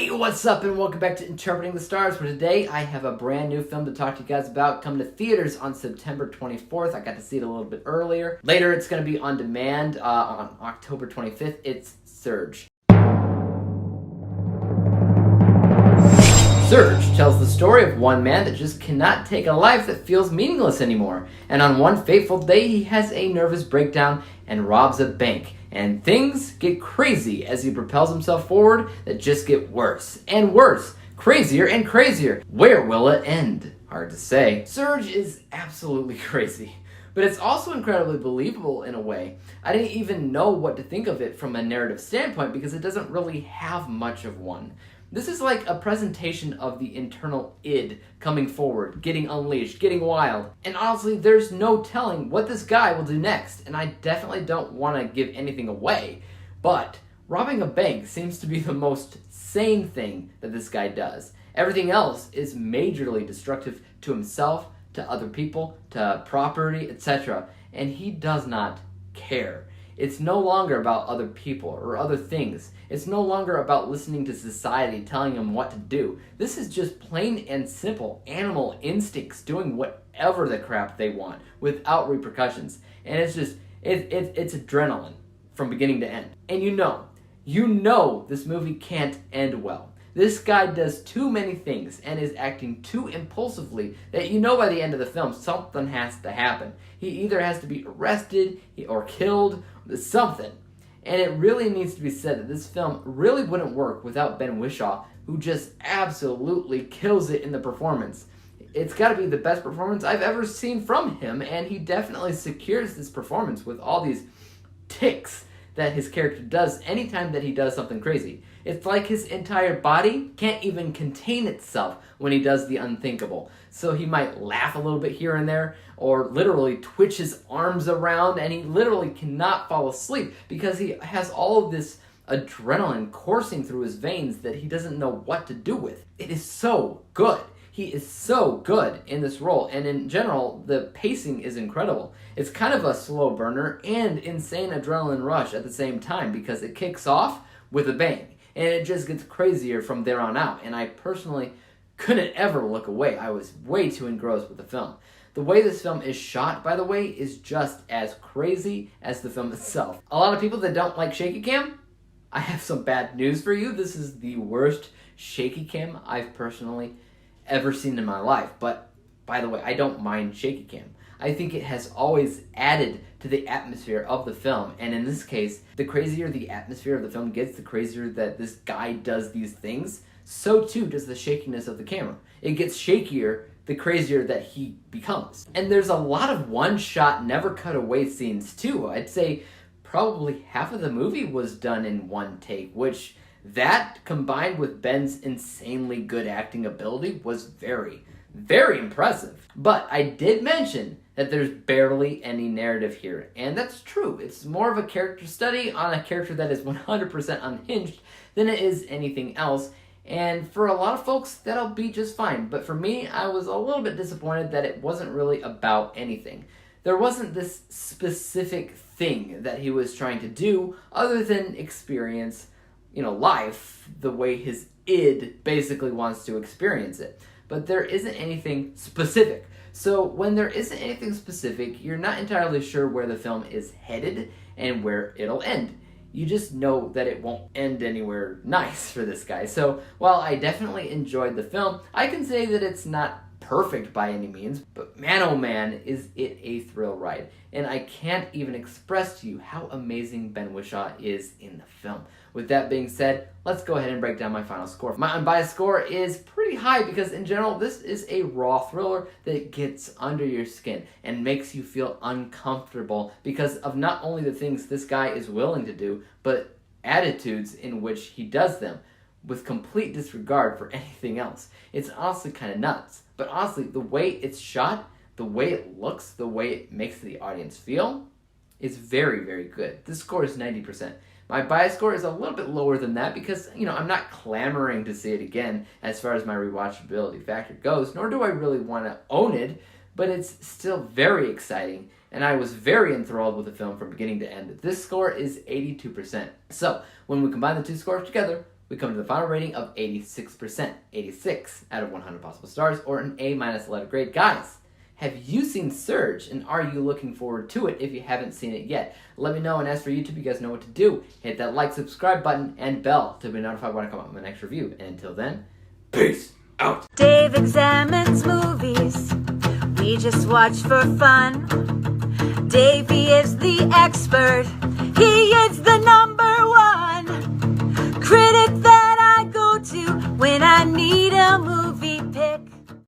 Hey, what's up, and welcome back to Interpreting the Stars, where today I have a brand new film to talk to you guys about, coming to theaters on September 24th. I got to see it a little bit earlier. Later, it's going to be on demand on October 25th. It's Surge. Surge tells the story of one man that just cannot take a life that feels meaningless anymore. And on one fateful day, he has a nervous breakdown and robs a bank. And things get crazy as he propels himself forward that just get worse and worse, crazier and crazier. Where will it end? Hard to say. Surge is absolutely crazy, but it's also incredibly believable in a way. I didn't even know what to think of it from a narrative standpoint because it doesn't really have much of one. This is like a presentation of the internal id coming forward, getting unleashed, getting wild. And honestly, there's no telling what this guy will do next, and I definitely don't want to give anything away. But robbing a bank seems to be the most sane thing that this guy does. Everything else is majorly destructive to himself, to other people, to property, etc. And he does not care. It's no longer about other people or other things. It's no longer about listening to society telling him what to do. This is just plain and simple animal instincts doing whatever the crap they want without repercussions. And it's just, it's adrenaline from beginning to end. And you know this movie can't end well. This guy does too many things and is acting too impulsively that you know by the end of the film something has to happen. He either has to be arrested or killed, something. And it really needs to be said that this film really wouldn't work without Ben Whishaw, who just absolutely kills it in the performance. It's got to be the best performance I've ever seen from him, and he definitely secures this performance with all these tics that his character does anytime that he does something crazy. It's like his entire body can't even contain itself when he does the unthinkable. So he might laugh a little bit here and there, or literally twitch his arms around, and he literally cannot fall asleep because he has all of this adrenaline coursing through his veins that he doesn't know what to do with. It is so good. He is so good in this role, and in general, the pacing is incredible. It's kind of a slow burner and insane adrenaline rush at the same time because it kicks off with a bang, and it just gets crazier from there on out, and I personally couldn't ever look away. I was way too engrossed with the film. The way this film is shot, by the way, is just as crazy as the film itself. A lot of people that don't like shaky cam, I have some bad news for you. This is the worst shaky cam I've personally ever seen in my life. But by the way, I don't mind shaky cam. I think it has always added to the atmosphere of the film, and in this case, the crazier the atmosphere of the film gets, the crazier that this guy does these things, so too does the shakiness of the camera. It gets shakier the crazier that he becomes. And there's a lot of one-shot, never cut away scenes too. I'd say probably half of the movie was done in one take, which that combined with Ben's insanely good acting ability was very, very impressive. But I did mention that there's barely any narrative here, and that's true. It's more of a character study on a character that is 100% unhinged than it is anything else, and for a lot of folks, that'll be just fine. But for me, I was a little bit disappointed that it wasn't really about anything. There wasn't this specific thing that he was trying to do other than experience, life the way his id basically wants to experience it. But there isn't anything specific. So when there isn't anything specific, you're not entirely sure where the film is headed and where it'll end. You just know that it won't end anywhere nice for this guy. So while I definitely enjoyed the film, I can say that it's not perfect by any means, but man oh man is it a thrill ride. And I can't even express to you how amazing Ben Whishaw is in the film. With that being said, let's go ahead and break down my final score. My unbiased score is pretty high because in general, this is a raw thriller that gets under your skin and makes you feel uncomfortable because of not only the things this guy is willing to do, but attitudes in which he does them with complete disregard for anything else. It's honestly kind of nuts. But honestly, the way it's shot, the way it looks, the way it makes the audience feel is very, very good. This score is 90%. My bias score is a little bit lower than that because, I'm not clamoring to see it again as far as my rewatchability factor goes, nor do I really want to own it, but it's still very exciting, and I was very enthralled with the film from beginning to end. This score is 82%. So, when we combine the two scores together, we come to the final rating of 86%, 86 out of 100 possible stars, or an A- letter grade. Guys, have you seen Surge, and are you looking forward to it if you haven't seen it yet? Let me know, and as for YouTube, you guys know what to do. Hit that like, subscribe button, and bell to be notified when I come up with my next review. And until then, peace out. Dave examines movies we just watch for fun. Davey is the expert, he is the #1 critic that I go to when I need a movie.